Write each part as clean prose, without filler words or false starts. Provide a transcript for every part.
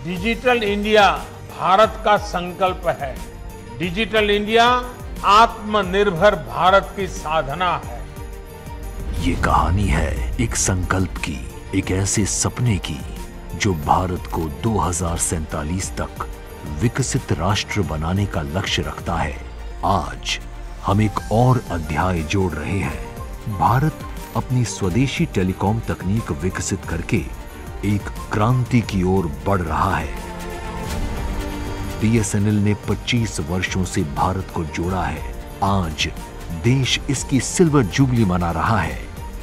Digital India Bharat का संकल्प है। डिजिटल इंडिया आत्मनिर्भर भारत की साधना है। ये कहानी है एक संकल्प की, एक ऐसे सपने की जो भारत को 2047 तक विकसित राष्ट्र बनाने का लक्ष्य रखता है। आज हम एक और अध्याय जोड़ रहे हैं। भारत अपनी स्वदेशी टेलीकॉम तकनीक विकसित करके एक क्रांति की ओर बढ़ रहा है। बीएसएनएल ने 25 वर्षों से भारत को जोड़ा है। आज देश इसकी सिल्वर जुबली मना रहा है।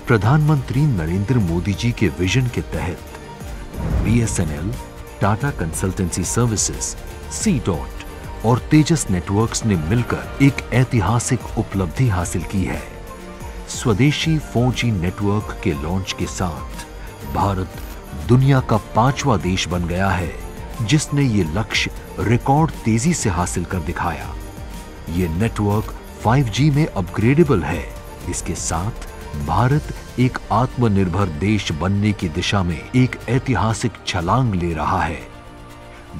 प्रधानमंत्री नरेंद्र मोदी जी के विजन के तहत BSNL, Tata Consultancy Services, C DOT और तेजस नेटवर्क्स ने मिलकर एक ऐतिहासिक उपलब्धि हासिल की है। स्वदेशी 4G नेटवर्क के लॉन्च के साथ भारत दुनिया का 5वां देश बन गया है जिसने ये लक्ष्य रिकॉर्ड तेजी से हासिल कर दिखाया। ये नेटवर्क 5G में अपग्रेडेबल है। इसके साथ भारत एक आत्मनिर्भर देश बनने की दिशा में एक ऐतिहासिक छलांग ले रहा है।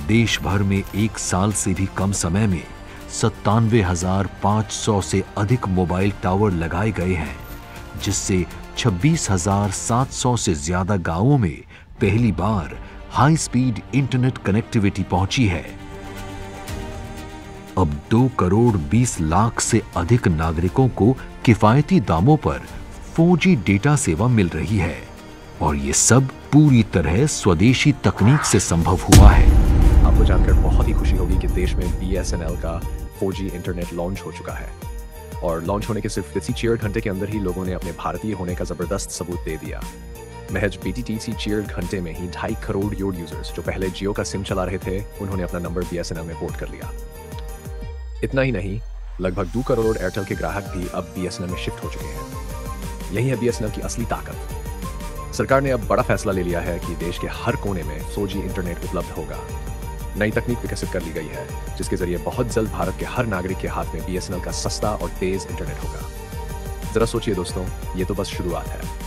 देश भर में एक साल से भी कम समय में 97,500 से अधिक मोबाइल टावर लगाए गए हैं, जिससे 26,700 से ज्यादा गांवों में पहली बार हाई स्पीड इंटरनेट कनेक्टिविटी पहुंची है। अब 2 करोड़ 20 लाख से अधिक नागरिकों को किफायती दामों पर 4G डेटा सेवा मिल रही है और ये सब पूरी तरह स्वदेशी तकनीक से संभव हुआ है। आपको जानकर बहुत ही खुशी होगी कि देश में बीएसएनएल का 4G इंटरनेट लॉन्च हो चुका है और लॉन्च होने के सिर्फ इसी 4 घंटे के अंदर ही लोगों ने अपने भारतीय होने का जबरदस्त सबूत दे दिया। महज BTTC 4 घंटे में ही 2.5 करोड़ योड यूजर्स जो पहले जियो का सिम चला रहे थे, उन्होंने अपना नंबर बीएसएनएल में पोर्ट कर लिया। इतना ही नहीं, लगभग 2 करोड़ एयरटेल के ग्राहक भी अब बीएसएनएल में शिफ्ट हो चुके हैं। यही है बीएसएनएल की असली ताकत। सरकार ने अब बड़ा फैसला ले लिया है कि देश के हर कोने में 4G इंटरनेट उपलब्ध होगा। नई तकनीक विकसित कर ली गई है जिसके जरिए बहुत जल्द भारत के हर नागरिक के हाथ में बीएसएनएल का सस्ता और तेज इंटरनेट होगा। जरा सोचिए दोस्तों, ये तो बस शुरुआत है।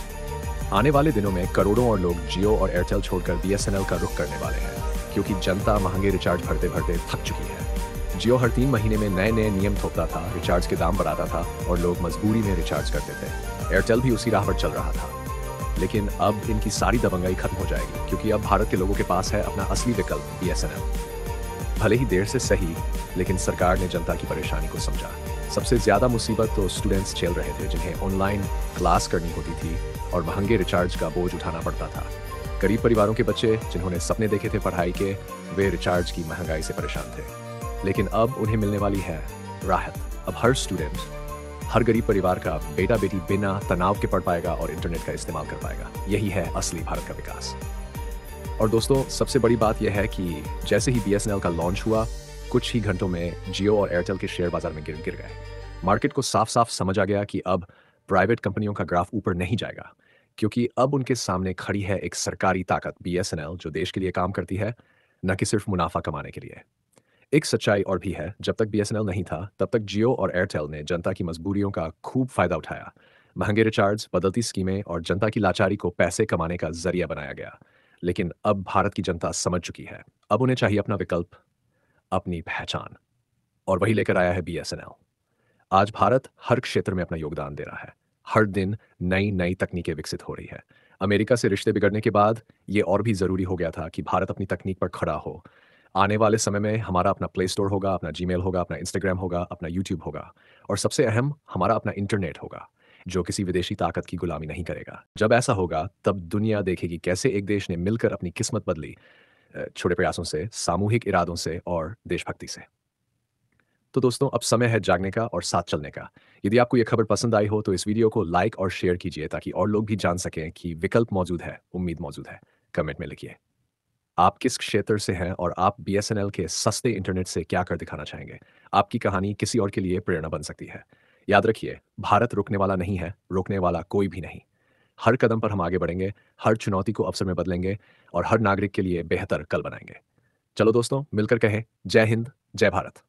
आने वाले दिनों में करोड़ों और लोग जियो और एयरटेल छोड़कर बीएसएनएल का रुख करने वाले हैं, क्योंकि जनता महंगे रिचार्ज भरते भरते थक चुकी है। जियो हर 3 महीने में नए नए नियम थोपता था, रिचार्ज के दाम बढ़ाता था और लोग मजबूरी में रिचार्ज करते थे। एयरटेल भी उसी राह पर चल रहा था, लेकिन अब इनकी सारी दबंगाई खत्म हो जाएगी, क्योंकि अब भारत के लोगों के पास है अपना असली विकल्प बीएसएनएल। भले ही देर से सही, लेकिन सरकार ने जनता की परेशानी को समझा। सबसे ज्यादा मुसीबत तो स्टूडेंट्स झेल रहे थे, जिन्हें ऑनलाइन क्लास करनी होती थी और महंगे रिचार्ज का बोझ उठाना पड़ता था। गरीब परिवारों के बच्चे जिन्होंने सपने देखे थे पढ़ाई के, वे रिचार्ज की महंगाई से परेशान थे। लेकिन अब उन्हें मिलने वाली है राहत। अब हर स्टूडेंट, हर गरीब परिवार का बेटा बेटी बिना तनाव के पढ़ पाएगा और इंटरनेट का इस्तेमाल कर पाएगा। यही है असली भारत का विकास। और दोस्तों, सबसे बड़ी बात यह है कि जैसे ही बीएसएनएल का लॉन्च हुआ, कुछ ही घंटों में जियो और एयरटेल के शेयर बाजार में गिर गए। मार्केट को साफ साफ समझ आ गया कि अब प्राइवेट कंपनियों का ग्राफ ऊपर नहीं जाएगा, क्योंकि अब उनके सामने खड़ी है एक सरकारी ताकत बीएसएनएल, जो देश के लिए काम करती है, न कि सिर्फ मुनाफा कमाने के लिए। एक सच्चाई और भी है, जब तक बीएसएनएल नहीं था, तब तक जियो और एयरटेल ने जनता की मजबूरियों का खूब फायदा उठाया। महंगे रिचार्ज, बदलती स्कीमें और जनता की लाचारी को पैसे कमाने का जरिया बनाया गया। लेकिन अब भारत की जनता समझ चुकी है। अब उन्हें चाहिए अपना विकल्प, अपनी पहचान, और वही लेकर आया है बीएसएनएल। आज भारत हर क्षेत्र में अपना योगदान दे रहा है। हर दिन नई नई तकनीकें विकसित हो रही है। अमेरिका से रिश्ते बिगड़ने के बाद ये और भी जरूरी हो गया था कि भारत अपनी तकनीक पर खड़ा हो। आने वाले समय में हमारा अपना प्ले स्टोर होगा, अपना जीमेल होगा, अपना इंस्टाग्राम होगा, अपना यूट्यूब होगा, और सबसे अहम, हमारा अपना इंटरनेट होगा, जो किसी विदेशी ताकत की गुलामी नहीं करेगा। जब ऐसा होगा, तब दुनिया देखेगी कैसे एक देश ने मिलकर अपनी किस्मत बदली, छोटे प्रयासों से, सामूहिक इरादों से और देशभक्ति से। तो दोस्तों, अब समय है जागने का और साथ चलने का। यदि आपको यह खबर पसंद आई हो तो इस वीडियो को लाइक और शेयर कीजिए, ताकि और लोग भी जान सकें कि विकल्प मौजूद है, उम्मीद मौजूद है। कमेंट में लिखिए आप किस क्षेत्र से हैं और आप बीएसएनएल के सस्ते इंटरनेट से क्या कर दिखाना चाहेंगे। आपकी कहानी किसी और के लिए प्रेरणा बन सकती है। याद रखिए, भारत रुकने वाला नहीं है, रोकने वाला कोई भी नहीं। हर कदम पर हम आगे बढ़ेंगे, हर चुनौती को अवसर में बदलेंगे और हर नागरिक के लिए बेहतर कल बनाएंगे। चलो दोस्तों, मिलकर कहें जय हिंद, जय भारत।